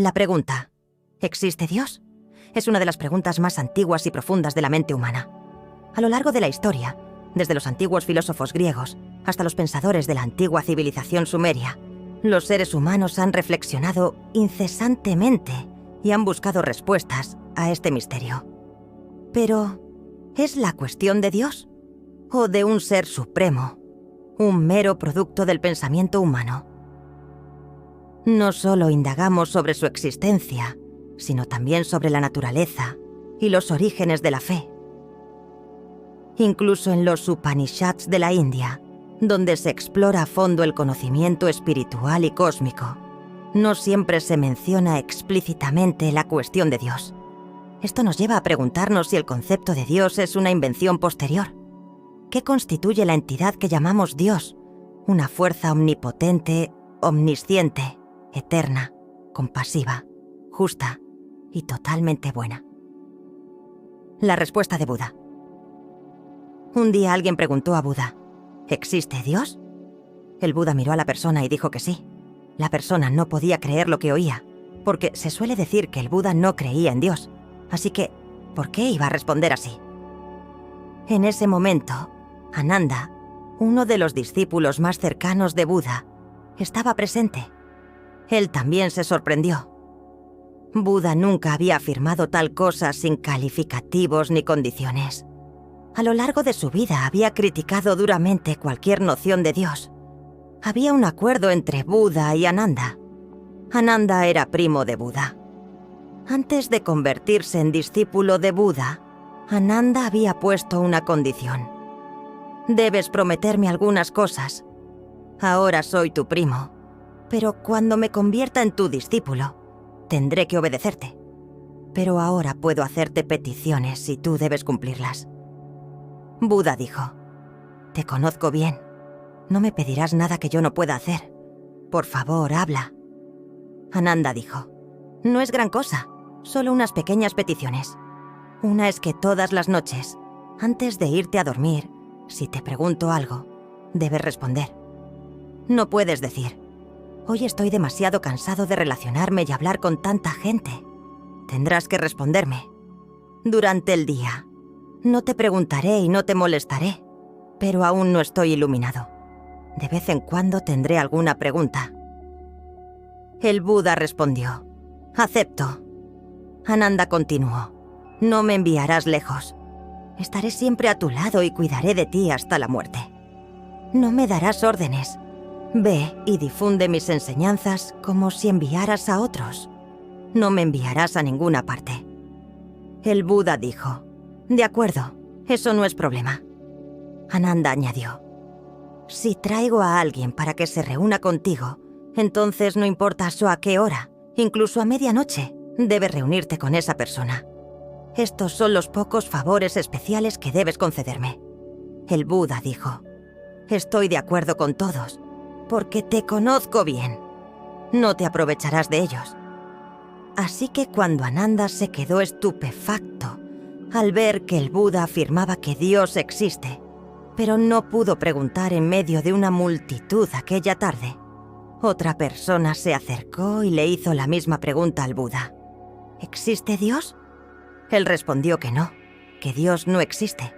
La pregunta, ¿existe Dios? Es una de las preguntas más antiguas y profundas de la mente humana. A lo largo de la historia, desde los antiguos filósofos griegos hasta los pensadores de la antigua civilización sumeria, los seres humanos han reflexionado incesantemente y han buscado respuestas a este misterio. Pero, ¿es la cuestión de Dios? ¿O de un ser supremo? ¿Un mero producto del pensamiento humano? No solo indagamos sobre su existencia, sino también sobre la naturaleza y los orígenes de la fe. Incluso en los Upanishads de la India, donde se explora a fondo el conocimiento espiritual y cósmico, no siempre se menciona explícitamente la cuestión de Dios. Esto nos lleva a preguntarnos si el concepto de Dios es una invención posterior. ¿Qué constituye la entidad que llamamos Dios? Una fuerza omnipotente, omnisciente, eterna, compasiva, justa y totalmente buena. La respuesta de Buda. Un día alguien preguntó a Buda, ¿existe Dios? El Buda miró a la persona y dijo que sí. La persona no podía creer lo que oía, porque se suele decir que el Buda no creía en Dios. Así que, ¿por qué iba a responder así? En ese momento, Ananda, uno de los discípulos más cercanos de Buda, estaba presente. Él también se sorprendió. Buda nunca había afirmado tal cosa sin calificativos ni condiciones. A lo largo de su vida había criticado duramente cualquier noción de Dios. Había un acuerdo entre Buda y Ananda. Ananda era primo de Buda. Antes de convertirse en discípulo de Buda, Ananda había puesto una condición. Debes prometerme algunas cosas. Ahora soy tu primo, pero cuando me convierta en tu discípulo, tendré que obedecerte. Pero ahora puedo hacerte peticiones y tú debes cumplirlas. Buda dijo, te conozco bien. No me pedirás nada que yo no pueda hacer. Por favor, habla. Ananda dijo, no es gran cosa, solo unas pequeñas peticiones. Una es que todas las noches, antes de irte a dormir, si te pregunto algo, debes responder. No puedes decir, hoy estoy demasiado cansado de relacionarme y hablar con tanta gente. Tendrás que responderme. Durante el día, no te preguntaré y no te molestaré, pero aún no estoy iluminado. De vez en cuando tendré alguna pregunta. El Buda respondió, acepto. Ananda continuó, no me enviarás lejos. Estaré siempre a tu lado y cuidaré de ti hasta la muerte. No me darás órdenes. Ve y difunde mis enseñanzas como si enviaras a otros. No me enviarás a ninguna parte. El Buda dijo, de acuerdo, eso no es problema. Ananda añadió, si traigo a alguien para que se reúna contigo, entonces no importa a qué hora, incluso a medianoche, debes reunirte con esa persona. Estos son los pocos favores especiales que debes concederme. El Buda dijo, estoy de acuerdo con todos, porque te conozco bien. No te aprovecharás de ellos. Así que cuando Ananda se quedó estupefacto al ver que el Buda afirmaba que Dios existe, pero no pudo preguntar en medio de una multitud aquella tarde, otra persona se acercó y le hizo la misma pregunta al Buda. ¿Existe Dios? Él respondió que no, que Dios no existe.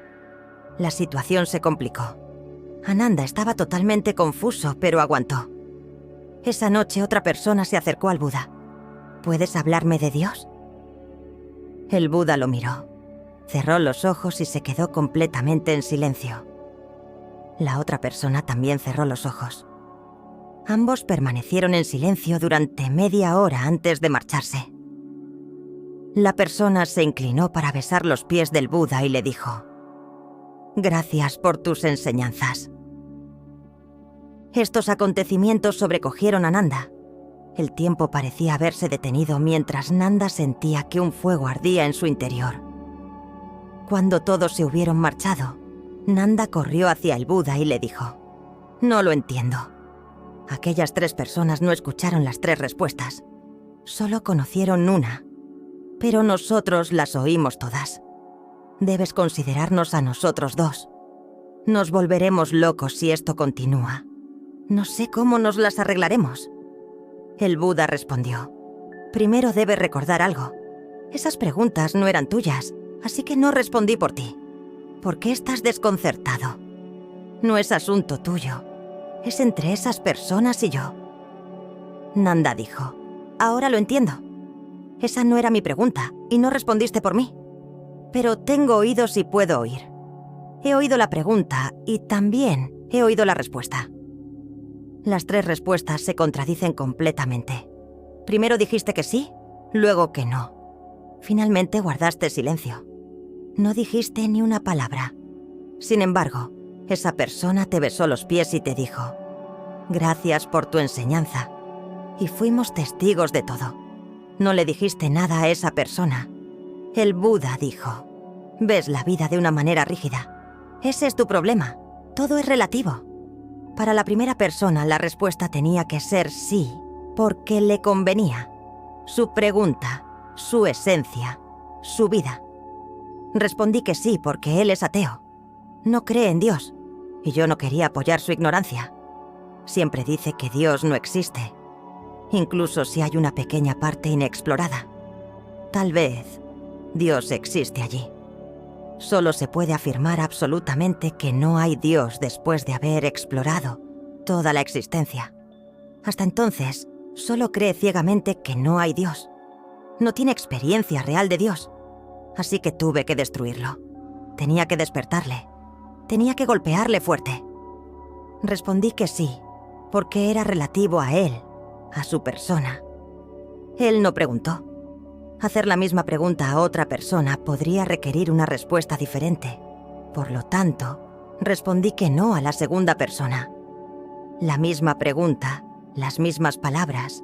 La situación se complicó. Ananda estaba totalmente confuso, pero aguantó. Esa noche otra persona se acercó al Buda. ¿Puedes hablarme de Dios? El Buda lo miró, cerró los ojos y se quedó completamente en silencio. La otra persona también cerró los ojos. Ambos permanecieron en silencio durante media hora antes de marcharse. La persona se inclinó para besar los pies del Buda y le dijo, «Gracias por tus enseñanzas». Estos acontecimientos sobrecogieron a Nanda. El tiempo parecía haberse detenido mientras Nanda sentía que un fuego ardía en su interior. Cuando todos se hubieron marchado, Nanda corrió hacia el Buda y le dijo, «No lo entiendo». Aquellas 3 personas no escucharon las 3 respuestas. Solo conocieron una, pero nosotros las oímos todas. Debes considerarnos a nosotros 2. Nos volveremos locos si esto continúa. No sé cómo nos las arreglaremos. El Buda respondió, Primero debes recordar algo. Esas preguntas no eran tuyas, así que no respondí por ti. ¿Por qué estás desconcertado? No es asunto tuyo. Es entre esas personas y yo. Nanda dijo, ahora lo entiendo. Esa no era mi pregunta y no respondiste por mí. Pero tengo oídos y puedo oír. He oído la pregunta y también he oído la respuesta. Las 3 respuestas se contradicen completamente. Primero dijiste que sí, luego que no. Finalmente guardaste silencio. No dijiste ni una palabra. Sin embargo, esa persona te besó los pies y te dijo, gracias por tu enseñanza. Y fuimos testigos de todo. No le dijiste nada a esa persona. El Buda dijo, ves la vida de una manera rígida. Ese es tu problema. Todo es relativo. Para la primera persona, la respuesta tenía que ser sí, porque le convenía. Su pregunta, su esencia, su vida. Respondí que sí porque él es ateo. No cree en Dios, y yo no quería apoyar su ignorancia. Siempre dice que Dios no existe, incluso si hay una pequeña parte inexplorada. Tal vez Dios existe allí. Solo se puede afirmar absolutamente que no hay Dios después de haber explorado toda la existencia. Hasta entonces, solo cree ciegamente que no hay Dios. No tiene experiencia real de Dios. Así que tuve que destruirlo. Tenía que despertarle. Tenía que golpearle fuerte. Respondí que sí, porque era relativo a él, a su persona. Él no preguntó. Hacer la misma pregunta a otra persona podría requerir una respuesta diferente. Por lo tanto, respondí que no a la segunda persona. La misma pregunta, las mismas palabras,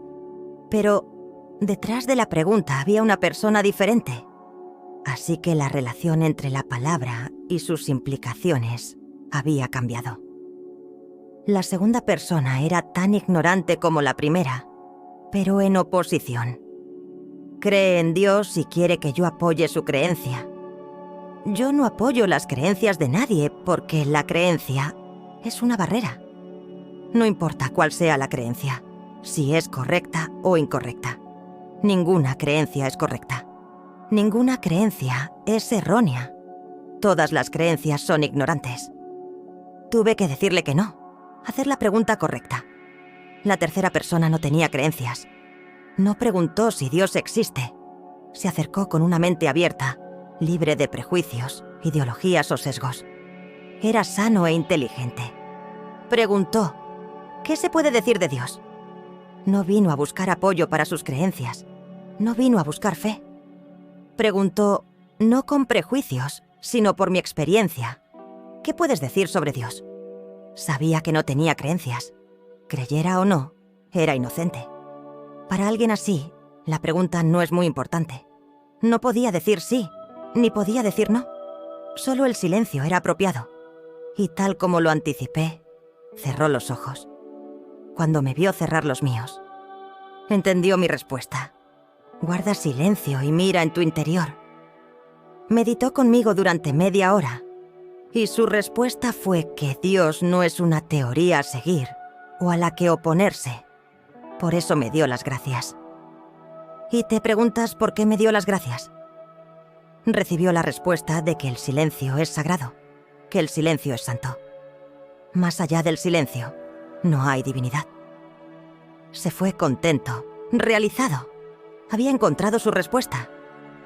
pero detrás de la pregunta había una persona diferente. Así que la relación entre la palabra y sus implicaciones había cambiado. La segunda persona era tan ignorante como la primera, pero en oposición. Cree en Dios y quiere que yo apoye su creencia. Yo no apoyo las creencias de nadie porque la creencia es una barrera. No importa cuál sea la creencia, si es correcta o incorrecta. Ninguna creencia es correcta. Ninguna creencia es errónea. Todas las creencias son ignorantes. Tuve que decirle que no, hacer la pregunta correcta. La tercera persona no tenía creencias. No preguntó si Dios existe. Se acercó con una mente abierta, libre de prejuicios, ideologías o sesgos. Era sano e inteligente. Preguntó, ¿qué se puede decir de Dios? No vino a buscar apoyo para sus creencias. No vino a buscar fe. Preguntó, no con prejuicios, sino por mi experiencia. ¿Qué puedes decir sobre Dios? Sabía que no tenía creencias. Creyera o no, era inocente. Para alguien así, la pregunta no es muy importante. No podía decir sí, ni podía decir no. Solo el silencio era apropiado. Y tal como lo anticipé, cerró los ojos. Cuando me vio cerrar los míos, entendió mi respuesta. Guarda silencio y mira en tu interior. Meditó conmigo durante media hora, y su respuesta fue que Dios no es una teoría a seguir o a la que oponerse. Por eso me dio las gracias. ¿Y te preguntas por qué me dio las gracias? Recibió la respuesta de que el silencio es sagrado, que el silencio es santo. Más allá del silencio, no hay divinidad. Se fue contento, realizado. Había encontrado su respuesta.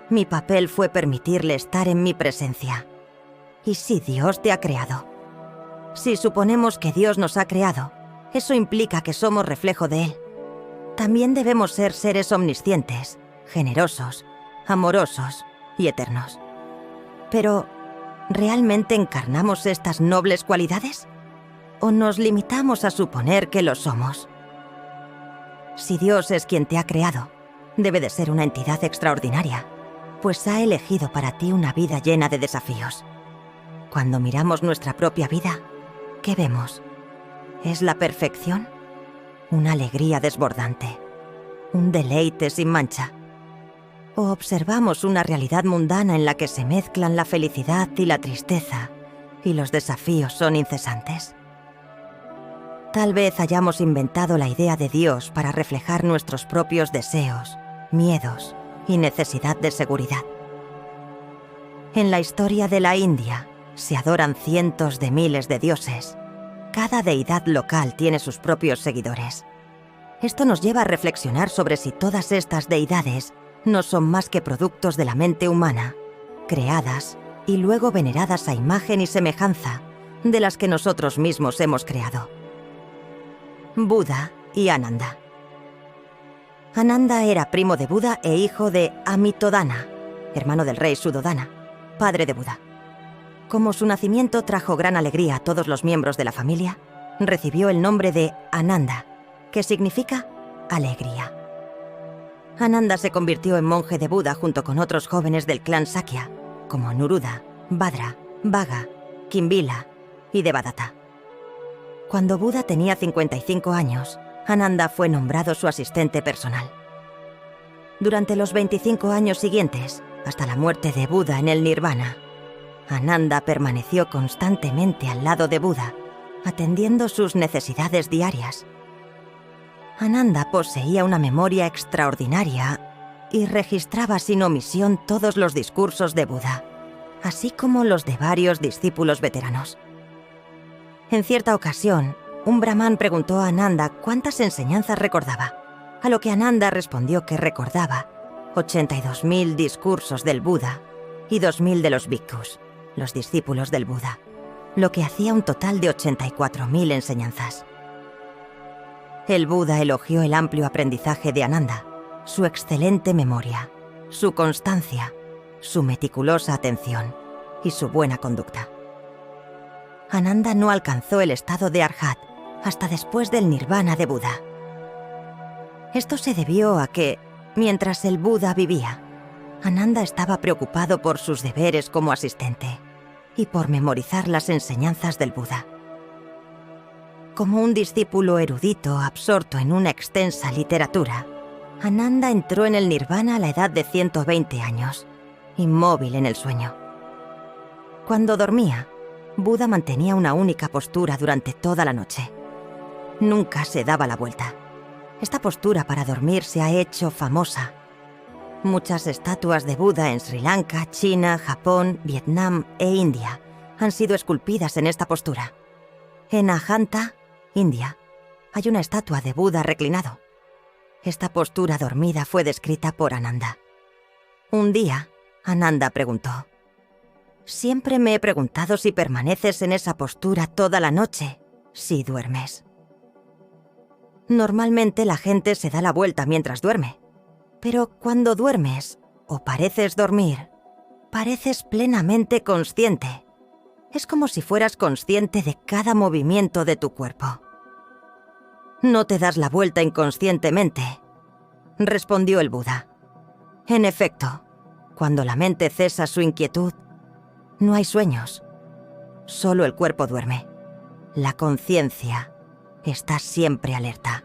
Mi papel fue permitirle estar en mi presencia. ¿Y si Dios te ha creado? Si suponemos que Dios nos ha creado, eso implica que somos reflejo de Él. También debemos ser seres omniscientes, generosos, amorosos y eternos. Pero, ¿realmente encarnamos estas nobles cualidades? ¿O nos limitamos a suponer que lo somos? Si Dios es quien te ha creado, debe de ser una entidad extraordinaria, pues ha elegido para ti una vida llena de desafíos. Cuando miramos nuestra propia vida, ¿qué vemos? ¿Es la perfección? ¿Una alegría desbordante? ¿Un deleite sin mancha? ¿O observamos una realidad mundana en la que se mezclan la felicidad y la tristeza y los desafíos son incesantes? Tal vez hayamos inventado la idea de Dios para reflejar nuestros propios deseos miedos y necesidad de seguridad. En la historia de la India se adoran cientos de miles de dioses. Cada deidad local tiene sus propios seguidores. Esto nos lleva a reflexionar sobre si todas estas deidades no son más que productos de la mente humana, creadas y luego veneradas a imagen y semejanza de las que nosotros mismos hemos creado. Buda y Ananda. Ananda era primo de Buda e hijo de Amitodana, hermano del rey Suddhodana, padre de Buda. Como su nacimiento trajo gran alegría a todos los miembros de la familia, recibió el nombre de Ananda, que significa alegría. Ananda se convirtió en monje de Buda junto con otros jóvenes del clan Sakya, como Nuruda, Bhadra, Bhaga, Kimbila y Devadatta. Cuando Buda tenía 55 años, Ananda fue nombrado su asistente personal. Durante los 25 años siguientes, hasta la muerte de Buda en el Nirvana, Ananda permaneció constantemente al lado de Buda, atendiendo sus necesidades diarias. Ananda poseía una memoria extraordinaria y registraba sin omisión todos los discursos de Buda, así como los de varios discípulos veteranos. En cierta ocasión, un brahmán preguntó a Ananda cuántas enseñanzas recordaba, a lo que Ananda respondió que recordaba 82.000 discursos del Buda y 2.000 de los bhikkhus, los discípulos del Buda, lo que hacía un total de 84.000 enseñanzas. El Buda elogió el amplio aprendizaje de Ananda, su excelente memoria, su constancia, su meticulosa atención y su buena conducta. Ananda no alcanzó el estado de Arhat hasta después del Nirvana de Buda. Esto se debió a que, mientras el Buda vivía, Ananda estaba preocupado por sus deberes como asistente y por memorizar las enseñanzas del Buda. Como un discípulo erudito absorto en una extensa literatura, Ananda entró en el Nirvana a la edad de 120 años, inmóvil en el sueño. Cuando dormía, Buda mantenía una única postura durante toda la noche. Nunca se daba la vuelta. Esta postura para dormir se ha hecho famosa. Muchas estatuas de Buda en Sri Lanka, China, Japón, Vietnam e India han sido esculpidas en esta postura. En Ajanta, India, hay una estatua de Buda reclinado. Esta postura dormida fue descrita por Ananda. Un día, Ananda preguntó: «Siempre me he preguntado si permaneces en esa postura toda la noche, si duermes». Normalmente la gente se da la vuelta mientras duerme, pero cuando duermes o pareces dormir, pareces plenamente consciente. Es como si fueras consciente de cada movimiento de tu cuerpo. «No te das la vuelta inconscientemente», respondió el Buda. En efecto, cuando la mente cesa su inquietud, no hay sueños. Solo el cuerpo duerme. La conciencia está siempre alerta.